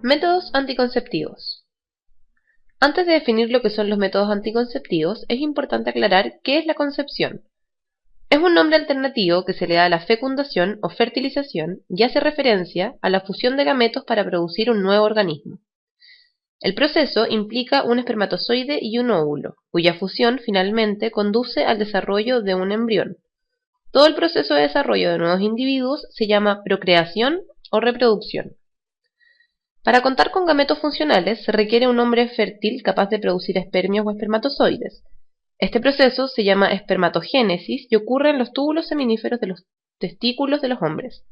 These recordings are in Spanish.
Métodos anticonceptivos. Antes de definir lo que son los métodos anticonceptivos, es importante aclarar qué es la concepción. Es un nombre alternativo que se le da a la fecundación o fertilización y hace referencia a la fusión de gametos para producir un nuevo organismo. El proceso implica un espermatozoide y un óvulo, cuya fusión finalmente conduce al desarrollo de un embrión. Todo el proceso de desarrollo de nuevos individuos se llama procreación o reproducción. Para contar con gametos funcionales se requiere un hombre fértil capaz de producir espermios o espermatozoides. Este proceso se llama espermatogénesis y ocurre en los túbulos seminíferos de los testículos de los hombres.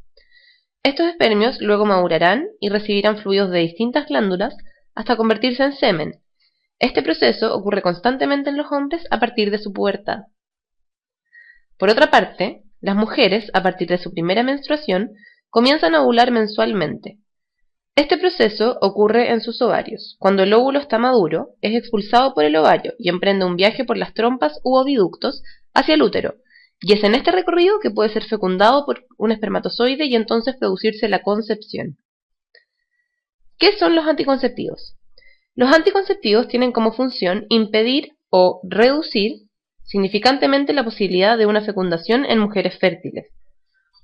Estos espermios luego madurarán y recibirán fluidos de distintas glándulas hasta convertirse en semen. Este proceso ocurre constantemente en los hombres a partir de su pubertad. Por otra parte, las mujeres, a partir de su primera menstruación, comienzan a ovular mensualmente. Este proceso ocurre en sus ovarios. Cuando el óvulo está maduro, es expulsado por el ovario y emprende un viaje por las trompas u oviductos hacia el útero, y es en este recorrido que puede ser fecundado por un espermatozoide y entonces producirse la concepción. ¿Qué son los anticonceptivos? Los anticonceptivos tienen como función impedir o reducir significantemente la posibilidad de una fecundación en mujeres fértiles.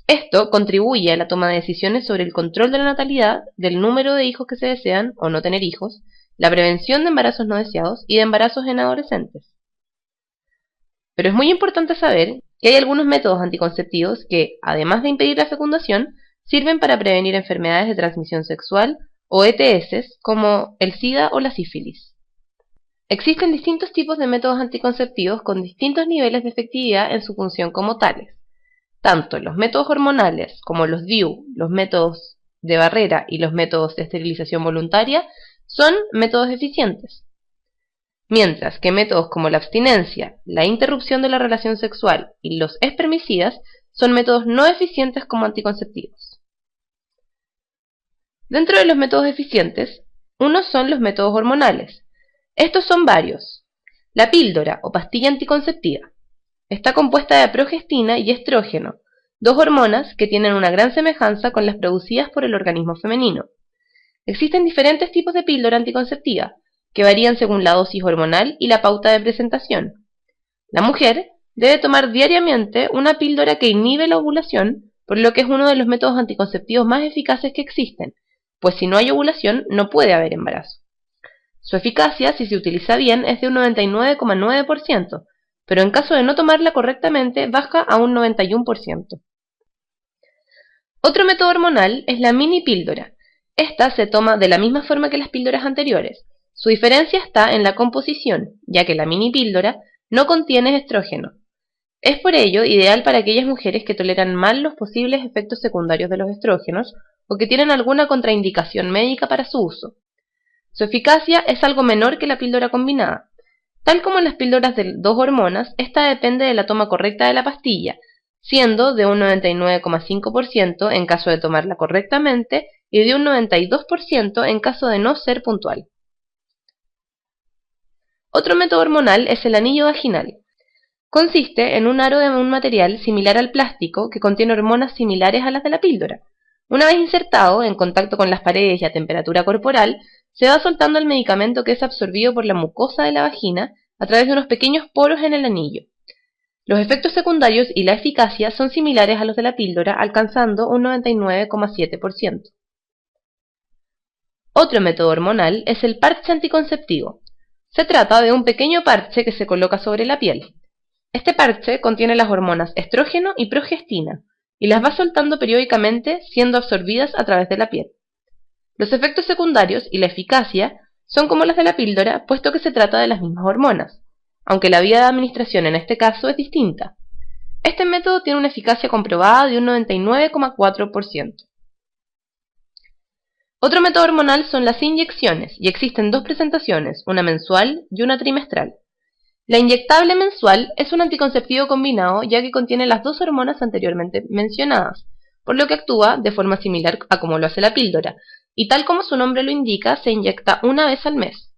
Esto contribuye a la toma de decisiones sobre el control de la natalidad, del número de hijos que se desean o no tener hijos, la prevención de embarazos no deseados y de embarazos en adolescentes. Pero es muy importante saber que hay algunos métodos anticonceptivos que, además de impedir la fecundación, sirven para prevenir enfermedades de transmisión sexual o ETS como el SIDA o la sífilis. Existen distintos tipos de métodos anticonceptivos con distintos niveles de efectividad en su función como tales. Tanto los métodos hormonales como los DIU, los métodos de barrera y los métodos de esterilización voluntaria son métodos eficientes. Mientras que métodos como la abstinencia, la interrupción de la relación sexual y los espermicidas son métodos no eficientes como anticonceptivos. Dentro de los métodos eficientes, unos son los métodos hormonales. Estos son varios. La píldora o pastilla anticonceptiva. Está compuesta de progestina y estrógeno, dos hormonas que tienen una gran semejanza con las producidas por el organismo femenino. Existen diferentes tipos de píldora anticonceptiva, que varían según la dosis hormonal y la pauta de presentación. La mujer debe tomar diariamente una píldora que inhibe la ovulación, por lo que es uno de los métodos anticonceptivos más eficaces que existen, pues si no hay ovulación no puede haber embarazo. Su eficacia, si se utiliza bien, es de un 99,9%, pero en caso de no tomarla correctamente baja a un 91%. Otro método hormonal es la mini píldora. Esta se toma de la misma forma que las píldoras anteriores. Su diferencia está en la composición, ya que la mini píldora no contiene estrógeno. Es por ello ideal para aquellas mujeres que toleran mal los posibles efectos secundarios de los estrógenos o que tienen alguna contraindicación médica para su uso. Su eficacia es algo menor que la píldora combinada. Tal como en las píldoras de dos hormonas, esta depende de la toma correcta de la pastilla, siendo de un 99,5% en caso de tomarla correctamente y de un 92% en caso de no ser puntual. Otro método hormonal es el anillo vaginal. Consiste en un aro de un material similar al plástico que contiene hormonas similares a las de la píldora. Una vez insertado, en contacto con las paredes y a temperatura corporal, se va soltando el medicamento que es absorbido por la mucosa de la vagina a través de unos pequeños poros en el anillo. Los efectos secundarios y la eficacia son similares a los de la píldora, alcanzando un 99,7%. Otro método hormonal es el parche anticonceptivo. Se trata de un pequeño parche que se coloca sobre la piel. Este parche contiene las hormonas estrógeno y progestina, y las va soltando periódicamente, siendo absorbidas a través de la piel. Los efectos secundarios y la eficacia son como las de la píldora, puesto que se trata de las mismas hormonas, aunque la vía de administración en este caso es distinta. Este método tiene una eficacia comprobada de un 99,4%. Otro método hormonal son las inyecciones, y existen dos presentaciones, una mensual y una trimestral. La inyectable mensual es un anticonceptivo combinado ya que contiene las dos hormonas anteriormente mencionadas, por lo que actúa de forma similar a como lo hace la píldora, y tal como su nombre lo indica, se inyecta una vez al mes.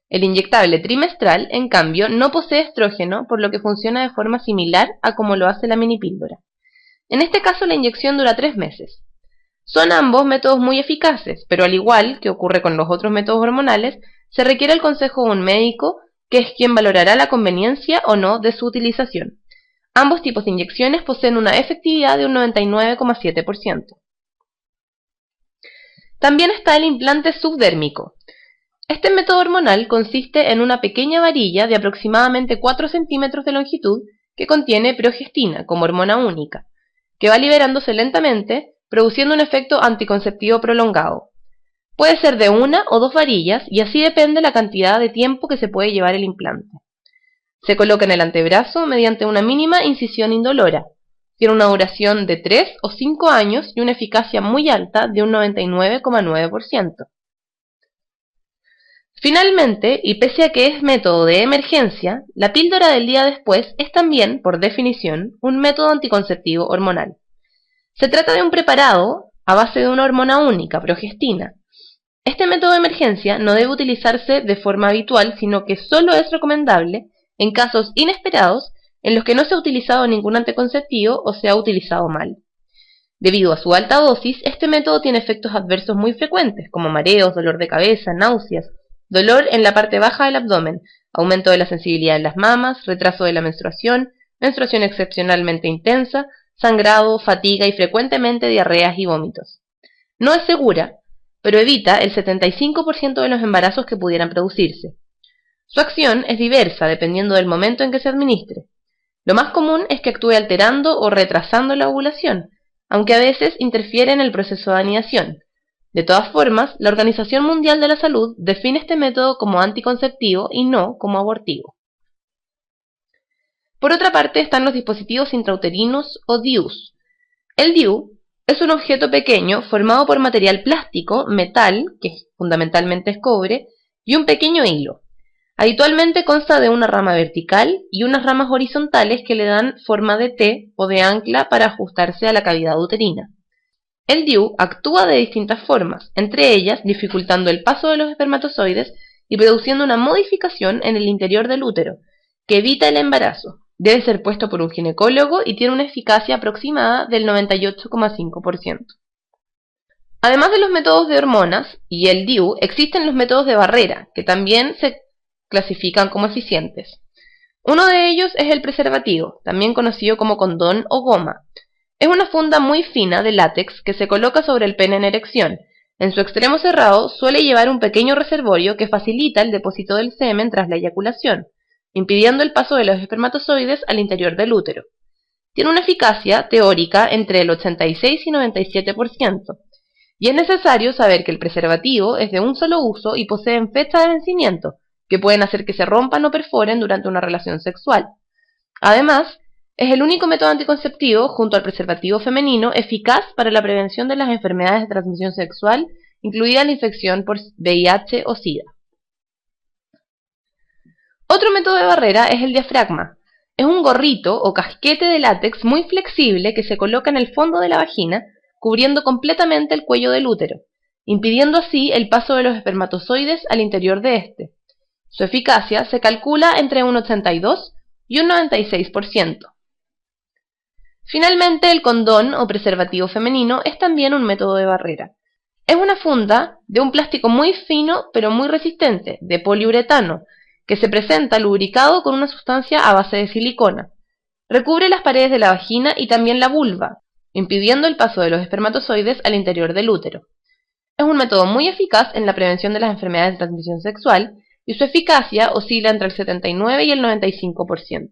El inyectable trimestral, en cambio, no posee estrógeno, por lo que funciona de forma similar a como lo hace la minipíldora. En este caso, la inyección dura 3 meses. Son ambos métodos muy eficaces, pero al igual que ocurre con los otros métodos hormonales, se requiere el consejo de un médico, que es quien valorará la conveniencia o no de su utilización. Ambos tipos de inyecciones poseen una efectividad de un 99,7%. También está el implante subdérmico. Este método hormonal consiste en una pequeña varilla de aproximadamente 4 centímetros de longitud que contiene progestina como hormona única, que va liberándose lentamente, produciendo un efecto anticonceptivo prolongado. Puede ser de 1 o 2 varillas y así depende la cantidad de tiempo que se puede llevar el implante. Se coloca en el antebrazo mediante una mínima incisión indolora. Tiene una duración de 3 o 5 años y una eficacia muy alta de un 99,9%. Finalmente, y pese a que es método de emergencia, la píldora del día después es también, por definición, un método anticonceptivo hormonal. Se trata de un preparado a base de una hormona única, progestina. Este método de emergencia no debe utilizarse de forma habitual, sino que solo es recomendable en casos inesperados en los que no se ha utilizado ningún anticonceptivo o se ha utilizado mal. Debido a su alta dosis, este método tiene efectos adversos muy frecuentes, como mareos, dolor de cabeza, náuseas, dolor en la parte baja del abdomen, aumento de la sensibilidad en las mamas, retraso de la menstruación, menstruación excepcionalmente intensa, sangrado, fatiga y frecuentemente diarreas y vómitos. No es segura, pero evita el 75% de los embarazos que pudieran producirse. Su acción es diversa dependiendo del momento en que se administre. Lo más común es que actúe alterando o retrasando la ovulación, aunque a veces interfiere en el proceso de anidación. De todas formas, la Organización Mundial de la Salud define este método como anticonceptivo y no como abortivo. Por otra parte están los dispositivos intrauterinos o DIUs. El DIU es un objeto pequeño formado por material plástico, metal, que fundamentalmente es cobre, y un pequeño hilo. Habitualmente consta de una rama vertical y unas ramas horizontales que le dan forma de T o de ancla para ajustarse a la cavidad uterina. El DIU actúa de distintas formas, entre ellas dificultando el paso de los espermatozoides y produciendo una modificación en el interior del útero, que evita el embarazo. Debe ser puesto por un ginecólogo y tiene una eficacia aproximada del 98,5%. Además de los métodos de hormonas y el DIU, existen los métodos de barrera, que también se clasifican como eficientes. Uno de ellos es el preservativo, también conocido como condón o goma. Es una funda muy fina de látex que se coloca sobre el pene en erección. En su extremo cerrado suele llevar un pequeño reservorio que facilita el depósito del semen tras la eyaculación, impidiendo el paso de los espermatozoides al interior del útero. Tiene una eficacia teórica entre el 86 y 97%, y es necesario saber que el preservativo es de un solo uso y poseen fecha de vencimiento, que pueden hacer que se rompan o perforen durante una relación sexual. Además, es el único método anticonceptivo, junto al preservativo femenino, eficaz para la prevención de las enfermedades de transmisión sexual, incluida la infección por VIH o SIDA. Otro método de barrera es el diafragma. Es un gorrito o casquete de látex muy flexible que se coloca en el fondo de la vagina, cubriendo completamente el cuello del útero, impidiendo así el paso de los espermatozoides al interior de este. Su eficacia se calcula entre un 82 y un 96%. Finalmente, el condón o preservativo femenino es también un método de barrera. Es una funda de un plástico muy fino pero muy resistente, de poliuretano, que se presenta lubricado con una sustancia a base de silicona. Recubre las paredes de la vagina y también la vulva, impidiendo el paso de los espermatozoides al interior del útero. Es un método muy eficaz en la prevención de las enfermedades de transmisión sexual y su eficacia oscila entre el 79 y el 95%.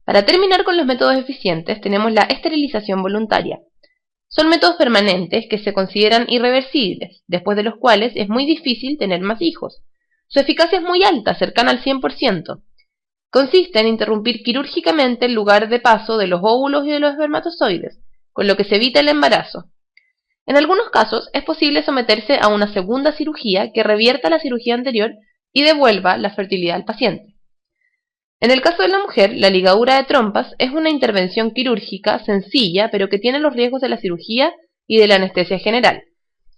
Para terminar con los métodos eficientes tenemos la esterilización voluntaria. Son métodos permanentes que se consideran irreversibles, después de los cuales es muy difícil tener más hijos. Su eficacia es muy alta, cercana al 100%. Consiste en interrumpir quirúrgicamente el lugar de paso de los óvulos y de los espermatozoides, con lo que se evita el embarazo. En algunos casos es posible someterse a una segunda cirugía que revierta la cirugía anterior y devuelva la fertilidad al paciente. En el caso de la mujer, la ligadura de trompas es una intervención quirúrgica sencilla, pero que tiene los riesgos de la cirugía y de la anestesia general.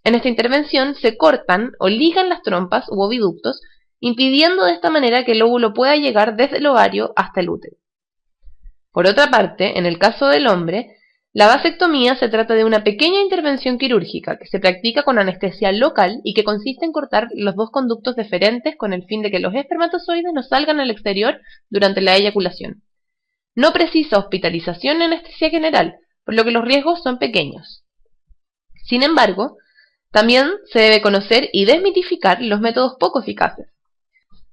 En esta intervención se cortan o ligan las trompas u oviductos, impidiendo de esta manera que el óvulo pueda llegar desde el ovario hasta el útero. Por otra parte, en el caso del hombre, La vasectomía se trata de una pequeña intervención quirúrgica que se practica con anestesia local y que consiste en cortar los dos conductos deferentes con el fin de que los espermatozoides no salgan al exterior durante la eyaculación. No precisa hospitalización ni anestesia general, por lo que los riesgos son pequeños. Sin embargo, también se debe conocer y desmitificar los métodos poco eficaces.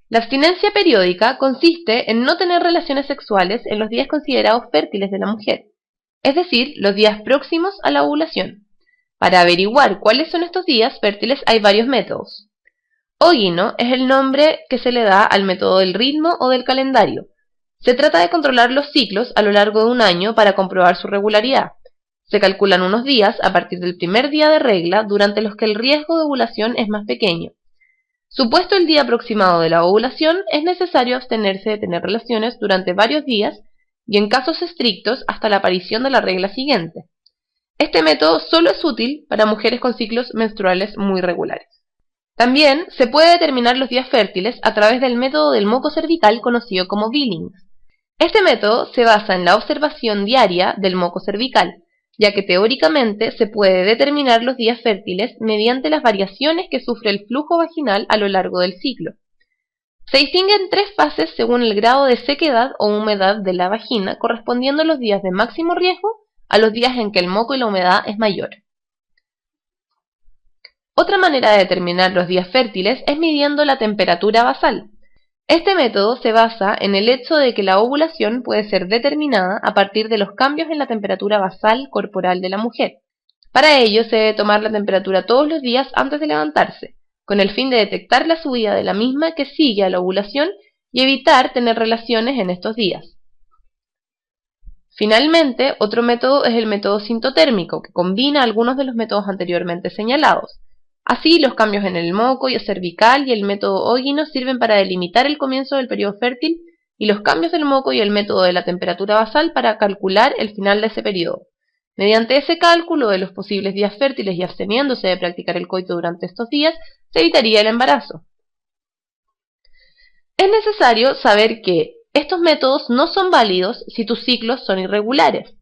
La abstinencia periódica consiste en no tener relaciones sexuales en los días considerados fértiles de la mujer, es decir, los días próximos a la ovulación. Para averiguar cuáles son estos días fértiles hay varios métodos. Ógino es el nombre que se le da al método del ritmo o del calendario. Se trata de controlar los ciclos a lo largo de un año para comprobar su regularidad. Se calculan unos días a partir del primer día de regla durante los que el riesgo de ovulación es más pequeño. Supuesto el día aproximado de la ovulación, es necesario abstenerse de tener relaciones durante varios días y en casos estrictos hasta la aparición de la regla siguiente. Este método solo es útil para mujeres con ciclos menstruales muy regulares. También se puede determinar los días fértiles a través del método del moco cervical conocido como Billings. Este método se basa en la observación diaria del moco cervical, ya que teóricamente se puede determinar los días fértiles mediante las variaciones que sufre el flujo vaginal a lo largo del ciclo. Se distinguen tres fases según el grado de sequedad o humedad de la vagina, correspondiendo los días de máximo riesgo a los días en que el moco y la humedad es mayor. Otra manera de determinar los días fértiles es midiendo la temperatura basal. Este método se basa en el hecho de que la ovulación puede ser determinada a partir de los cambios en la temperatura basal corporal de la mujer. Para ello se debe tomar la temperatura todos los días antes de levantarse, con el fin de detectar la subida de la misma que sigue a la ovulación y evitar tener relaciones en estos días. Finalmente, otro método es el método sintotérmico, que combina algunos de los métodos anteriormente señalados. Así, los cambios en el moco y el cervical y el método ógino sirven para delimitar el comienzo del periodo fértil y los cambios del moco y el método de la temperatura basal para calcular el final de ese periodo. Mediante ese cálculo de los posibles días fértiles y absteniéndose de practicar el coito durante estos días, se evitaría el embarazo. Es necesario saber que estos métodos no son válidos si tus ciclos son irregulares.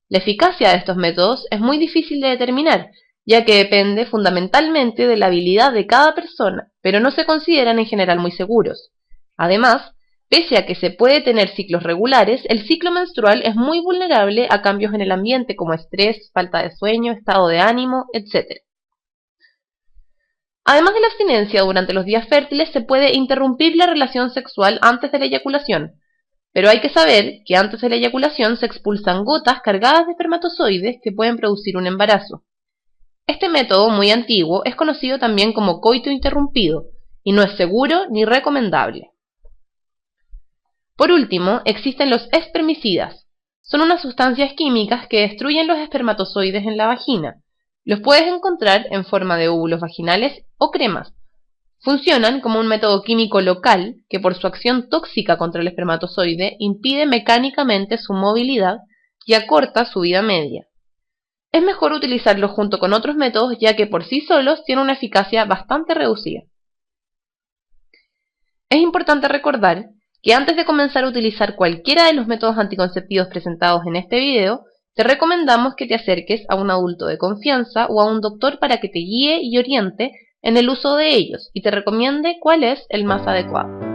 La eficacia de estos métodos es muy difícil de determinar, ya que depende fundamentalmente de la habilidad de cada persona, pero no se consideran en general muy seguros. Además, pese a que se puede tener ciclos regulares, el ciclo menstrual es muy vulnerable a cambios en el ambiente como estrés, falta de sueño, estado de ánimo, etc. Además de la abstinencia durante los días fértiles, se puede interrumpir la relación sexual antes de la eyaculación, pero hay que saber que antes de la eyaculación se expulsan gotas cargadas de espermatozoides que pueden producir un embarazo. Este método, muy antiguo, es conocido también como coito interrumpido, y no es seguro ni recomendable. Por último, existen los espermicidas. Son unas sustancias químicas que destruyen los espermatozoides en la vagina. Los puedes encontrar en forma de óvulos vaginales o cremas. Funcionan como un método químico local que por su acción tóxica contra el espermatozoide impide mecánicamente su movilidad y acorta su vida media. Es mejor utilizarlos junto con otros métodos ya que por sí solos tienen una eficacia bastante reducida. Es importante recordar que antes de comenzar a utilizar cualquiera de los métodos anticonceptivos presentados en este video, te recomendamos que te acerques a un adulto de confianza o a un doctor para que te guíe y oriente en el uso de ellos y te recomiende cuál es el más adecuado.